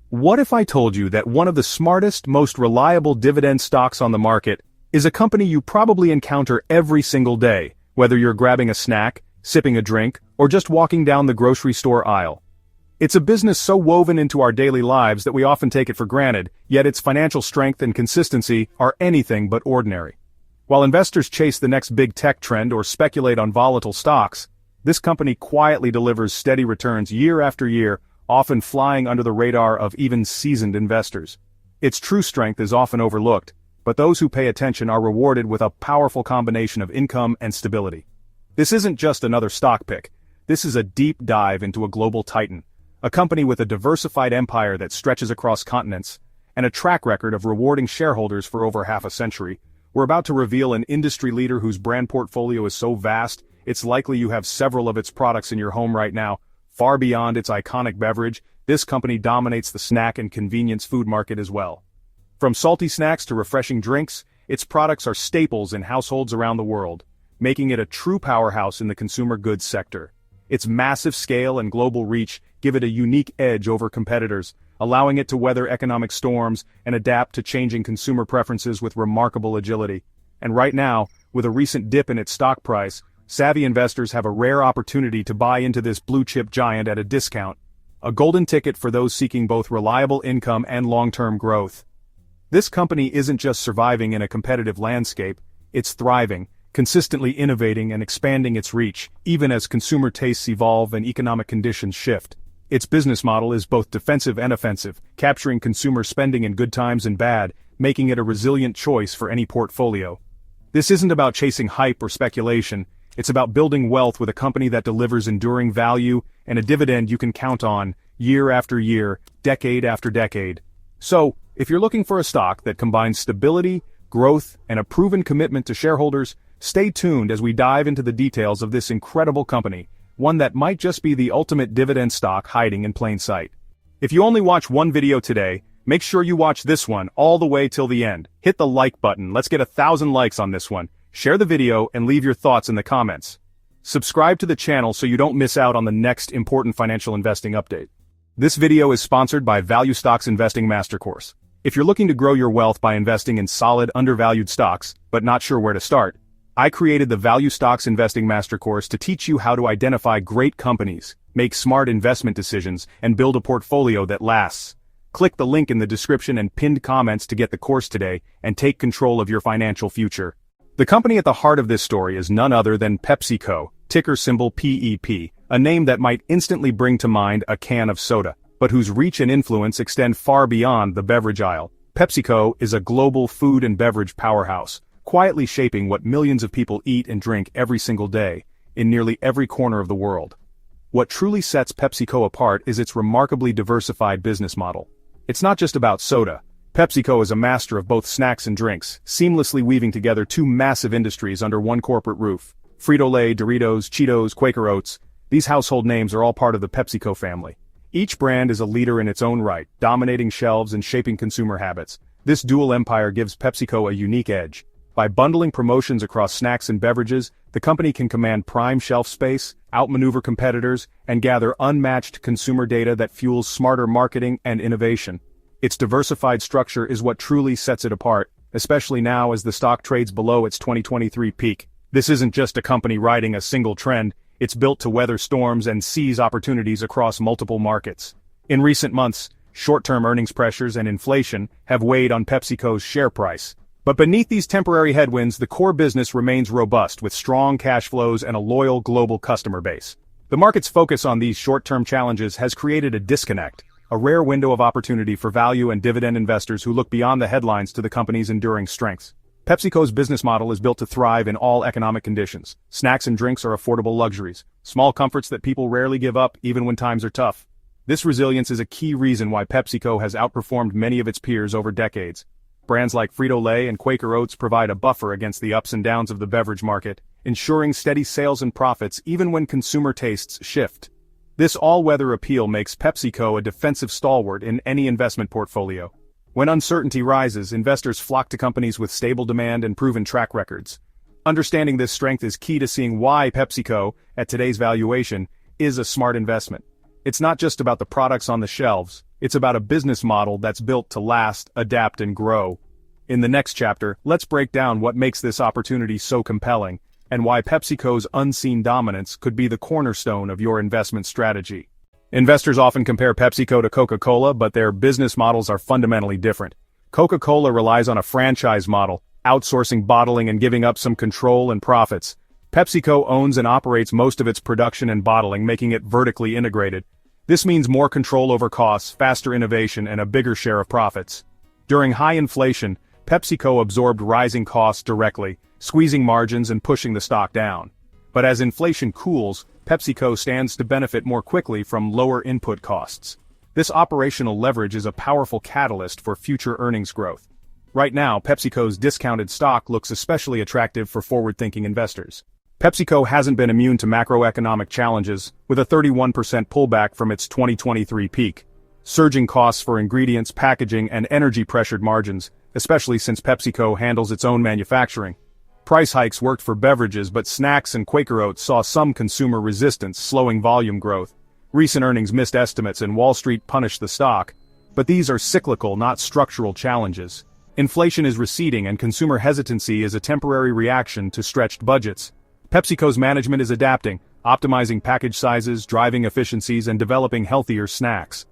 What if I told you that one of the smartest, most reliable dividend stocks on the market is a company you probably encounter every single day, whether you're grabbing a snack, sipping a drink, or just walking down the grocery store aisle? It's a business so woven into our daily lives that we often take it for granted, yet its financial strength and consistency are anything but ordinary. While investors chase the next big tech trend or speculate on volatile stocks, this company quietly delivers steady returns year after year, often flying under the radar of even seasoned investors. Its true strength is often overlooked, but those who pay attention are rewarded with a powerful combination of income and stability. This isn't just another stock pick. This is a deep dive into a global titan, a company with a diversified empire that stretches across continents, and a track record of rewarding shareholders for over half a century. We're about to reveal an industry leader whose brand portfolio is so vast, it's likely you have several of its products in your home right now. Far beyond its iconic beverage, this company dominates the snack and convenience food market as well. From salty snacks to refreshing drinks, its products are staples in households around the world, making it a true powerhouse in the consumer goods sector. Its massive scale and global reach give it a unique edge over competitors, allowing it to weather economic storms and adapt to changing consumer preferences with remarkable agility. And right now, with a recent dip in its stock price, savvy investors have a rare opportunity to buy into this blue-chip giant at a discount, a golden ticket for those seeking both reliable income and long-term growth. This company isn't just surviving in a competitive landscape, it's thriving, consistently innovating and expanding its reach, even as consumer tastes evolve and economic conditions shift. Its business model is both defensive and offensive, capturing consumer spending in good times and bad, making it a resilient choice for any portfolio. This isn't about chasing hype or speculation. It's about building wealth with a company that delivers enduring value and a dividend you can count on, year after year, decade after decade. So, if you're looking for a stock that combines stability, growth, and a proven commitment to shareholders, stay tuned as we dive into the details of this incredible company, one that might just be the ultimate dividend stock hiding in plain sight. If you only watch one video today, make sure you watch this one all the way till the end. Hit the like button, let's get 1,000 likes on this one. Share the video and leave your thoughts in the comments. Subscribe to the channel so you don't miss out on the next important financial investing update. This video is sponsored by Value Stocks Investing Master Course. If you're looking to grow your wealth by investing in solid, undervalued stocks, but not sure where to start, I created the Value Stocks Investing Master Course to teach you how to identify great companies, make smart investment decisions, and build a portfolio that lasts. Click the link in the description and pinned comments to get the course today and take control of your financial future. The company at the heart of this story is none other than PepsiCo, ticker symbol PEP, a name that might instantly bring to mind a can of soda, but whose reach and influence extend far beyond the beverage aisle. PepsiCo is a global food and beverage powerhouse, quietly shaping what millions of people eat and drink every single day, in nearly every corner of the world. What truly sets PepsiCo apart is its remarkably diversified business model. It's not just about soda. PepsiCo is a master of both snacks and drinks, seamlessly weaving together two massive industries under one corporate roof. Frito-Lay, Doritos, Cheetos, Quaker Oats, these household names are all part of the PepsiCo family. Each brand is a leader in its own right, dominating shelves and shaping consumer habits. This dual empire gives PepsiCo a unique edge. By bundling promotions across snacks and beverages, the company can command prime shelf space, outmaneuver competitors, and gather unmatched consumer data that fuels smarter marketing and innovation. Its diversified structure is what truly sets it apart, especially now as the stock trades below its 2023 peak. This isn't just a company riding a single trend, it's built to weather storms and seize opportunities across multiple markets. In recent months, short-term earnings pressures and inflation have weighed on PepsiCo's share price. But beneath these temporary headwinds, the core business remains robust with strong cash flows and a loyal global customer base. The market's focus on these short-term challenges has created a disconnect, a rare window of opportunity for value and dividend investors who look beyond the headlines to the company's enduring strengths. PepsiCo's business model is built to thrive in all economic conditions. Snacks and drinks are affordable luxuries, small comforts that people rarely give up even when times are tough. This resilience is a key reason why PepsiCo has outperformed many of its peers over decades. Brands like Frito-Lay and Quaker Oats provide a buffer against the ups and downs of the beverage market, ensuring steady sales and profits even when consumer tastes shift. This all-weather appeal makes PepsiCo a defensive stalwart in any investment portfolio. When uncertainty rises, investors flock to companies with stable demand and proven track records. Understanding this strength is key to seeing why PepsiCo, at today's valuation, is a smart investment. It's not just about the products on the shelves, It's about a business model that's built to last, adapt, and grow. In the next chapter, let's break down what makes this opportunity so compelling, and why PepsiCo's unseen dominance could be the cornerstone of your investment strategy. Investors often compare PepsiCo to Coca-Cola, but their business models are fundamentally different. Coca-Cola relies on a franchise model, outsourcing bottling and giving up some control and profits. PepsiCo owns and operates most of its production and bottling, making it vertically integrated. This means more control over costs, faster innovation, and a bigger share of profits. During high inflation, PepsiCo absorbed rising costs directly, squeezing margins and pushing the stock down. But as inflation cools, PepsiCo stands to benefit more quickly from lower input costs. This operational leverage is a powerful catalyst for future earnings growth. Right now, PepsiCo's discounted stock looks especially attractive for forward-thinking investors. PepsiCo hasn't been immune to macroeconomic challenges, with a 31% pullback from its 2023 peak. Surging costs for ingredients, packaging, and energy-pressured margins, especially since PepsiCo handles its own manufacturing. Price hikes worked for beverages, but snacks and Quaker Oats saw some consumer resistance, slowing volume growth. Recent earnings missed estimates and Wall Street punished the stock. But these are cyclical, not structural challenges. Inflation is receding and consumer hesitancy is a temporary reaction to stretched budgets. PepsiCo's management is adapting, optimizing package sizes, driving efficiencies, and developing healthier snacks.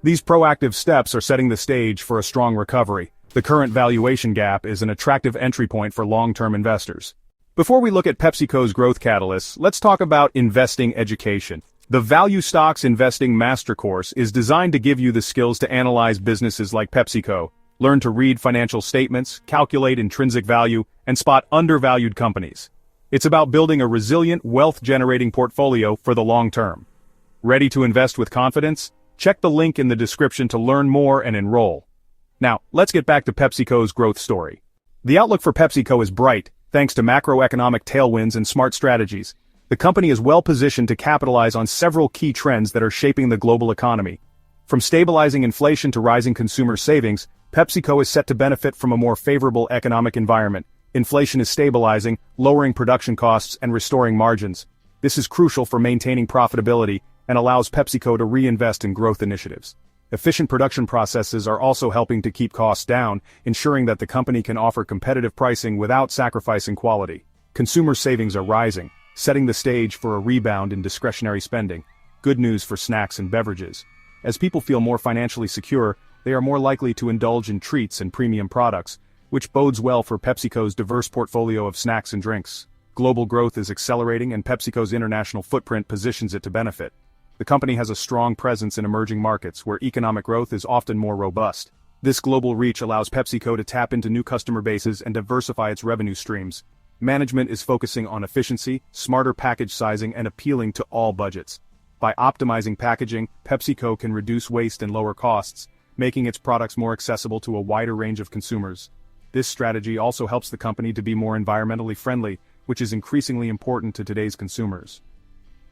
These proactive steps are setting the stage for a strong recovery. The current valuation gap is an attractive entry point for long-term investors. Before we look at PepsiCo's growth catalysts, let's talk about investing education. The Value Stocks Investing Master Course is designed to give you the skills to analyze businesses like PepsiCo, learn to read financial statements, calculate intrinsic value, and spot undervalued companies. It's about building a resilient, wealth-generating portfolio for the long term. Ready to invest with confidence? Check the link in the description to learn more and enroll. Now, let's get back to PepsiCo's growth story. The outlook for PepsiCo is bright, thanks to macroeconomic tailwinds and smart strategies. The company is well positioned to capitalize on several key trends that are shaping the global economy. From stabilizing inflation to rising consumer savings, PepsiCo is set to benefit from a more favorable economic environment. Inflation is stabilizing, lowering production costs and restoring margins. This is crucial for maintaining profitability and allows PepsiCo to reinvest in growth initiatives. Efficient production processes are also helping to keep costs down, ensuring that the company can offer competitive pricing without sacrificing quality. Consumer savings are rising, setting the stage for a rebound in discretionary spending. Good news for snacks and beverages. As people feel more financially secure, they are more likely to indulge in treats and premium products, which bodes well for PepsiCo's diverse portfolio of snacks and drinks. Global growth is accelerating and PepsiCo's international footprint positions it to benefit. The company has a strong presence in emerging markets where economic growth is often more robust. This global reach allows PepsiCo to tap into new customer bases and diversify its revenue streams. Management is focusing on efficiency, smarter package sizing, and appealing to all budgets. By optimizing packaging, PepsiCo can reduce waste and lower costs, making its products more accessible to a wider range of consumers. This strategy also helps the company to be more environmentally friendly, which is increasingly important to today's consumers.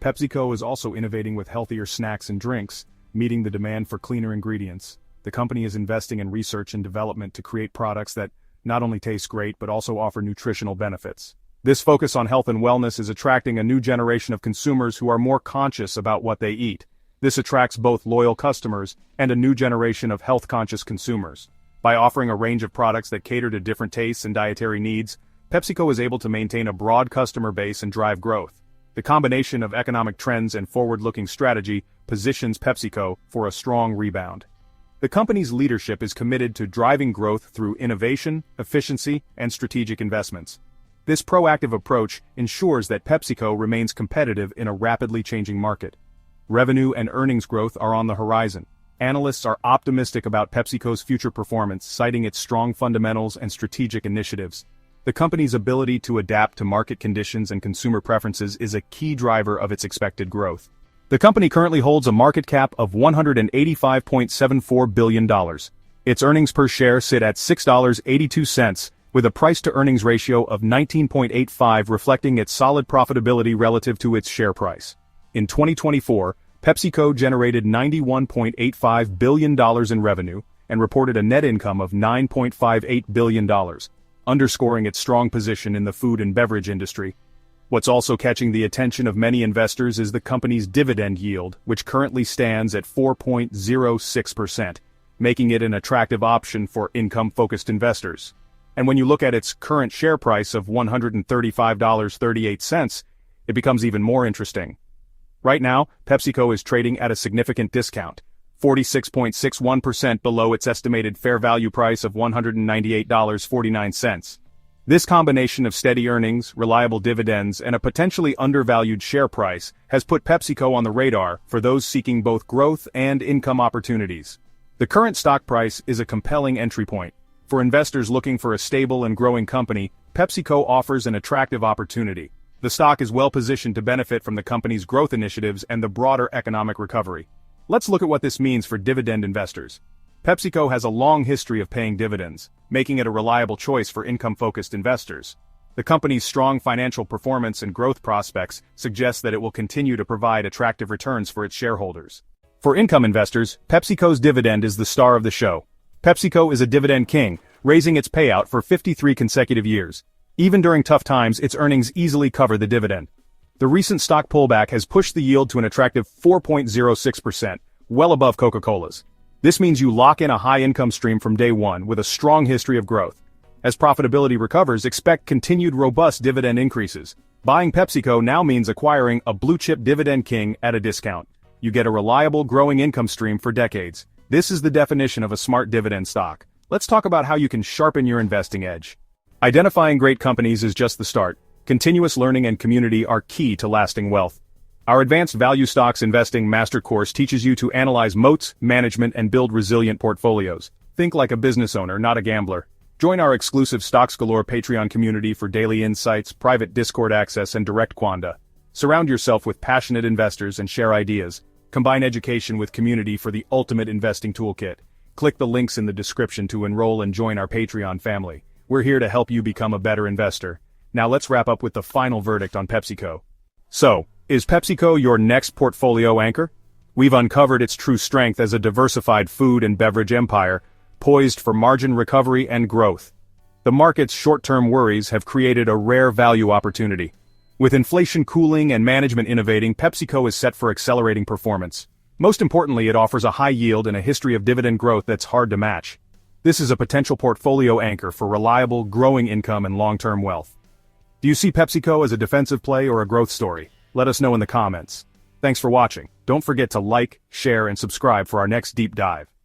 PepsiCo is also innovating with healthier snacks and drinks, meeting the demand for cleaner ingredients. The company is investing in research and development to create products that not only taste great but also offer nutritional benefits. This focus on health and wellness is attracting a new generation of consumers who are more conscious about what they eat. This attracts both loyal customers and a new generation of health-conscious consumers. By offering a range of products that cater to different tastes and dietary needs, PepsiCo is able to maintain a broad customer base and drive growth. The combination of economic trends and forward-looking strategy positions PepsiCo for a strong rebound. The company's leadership is committed to driving growth through innovation, efficiency, and strategic investments. This proactive approach ensures that PepsiCo remains competitive in a rapidly changing market. Revenue and earnings growth are on the horizon. Analysts are optimistic about PepsiCo's future performance, citing its strong fundamentals and strategic initiatives. The company's ability to adapt to market conditions and consumer preferences is a key driver of its expected growth. The company currently holds a market cap of $185.74 billion. Its earnings per share sit at $6.82, with a price-to-earnings ratio of 19.85, reflecting its solid profitability relative to its share price. In 2024, PepsiCo generated $91.85 billion in revenue and reported a net income of $9.58 billion, underscoring its strong position in the food and beverage industry. What's also catching the attention of many investors is the company's dividend yield, which currently stands at 4.06%, making it an attractive option for income-focused investors. And when you look at its current share price of $135.38, it becomes even more interesting. Right now, PepsiCo is trading at a significant discount, 46.61% below its estimated fair value price of $198.49. This combination of steady earnings, reliable dividends, and a potentially undervalued share price has put PepsiCo on the radar for those seeking both growth and income opportunities. The current stock price is a compelling entry point. For investors looking for a stable and growing company, PepsiCo offers an attractive opportunity. The stock is well positioned to benefit from the company's growth initiatives and the broader economic recovery. Let's look at what this means for dividend investors. PepsiCo has a long history of paying dividends, making it a reliable choice for income-focused investors. The company's strong financial performance and growth prospects suggest that it will continue to provide attractive returns for its shareholders. For income investors, PepsiCo's dividend is the star of the show. PepsiCo is a dividend king, raising its payout for 53 consecutive years. Even during tough times, its earnings easily cover the dividend. The recent stock pullback has pushed the yield to an attractive 4.06%, well above Coca-Cola's. This means you lock in a high income stream from day one with a strong history of growth. As profitability recovers, expect continued robust dividend increases. Buying PepsiCo now means acquiring a blue-chip dividend king at a discount. You get a reliable, growing income stream for decades. This is the definition of a smart dividend stock. Let's talk about how you can sharpen your investing edge. Identifying great companies is just the start. Continuous learning and community are key to lasting wealth. Our Advanced Value Stocks Investing Master Course teaches you to analyze moats, management, and build resilient portfolios. Think like a business owner, not a gambler. Join our exclusive Stocks Galore Patreon community for daily insights, private Discord access, and direct quanda. Surround yourself with passionate investors and share ideas. Combine education with community for the ultimate investing toolkit. Click the links in the description to enroll and join our Patreon family. We're here to help you become a better investor. Now let's wrap up with the final verdict on PepsiCo. So, is PepsiCo your next portfolio anchor? We've uncovered its true strength as a diversified food and beverage empire, poised for margin recovery and growth. The market's short-term worries have created a rare value opportunity. With inflation cooling and management innovating, PepsiCo is set for accelerating performance. Most importantly, it offers a high yield and a history of dividend growth that's hard to match. This is a potential portfolio anchor for reliable, growing income and long-term wealth. Do you see PepsiCo as a defensive play or a growth story? Let us know in the comments. Thanks for watching. Don't forget to like, share, and subscribe for our next deep dive.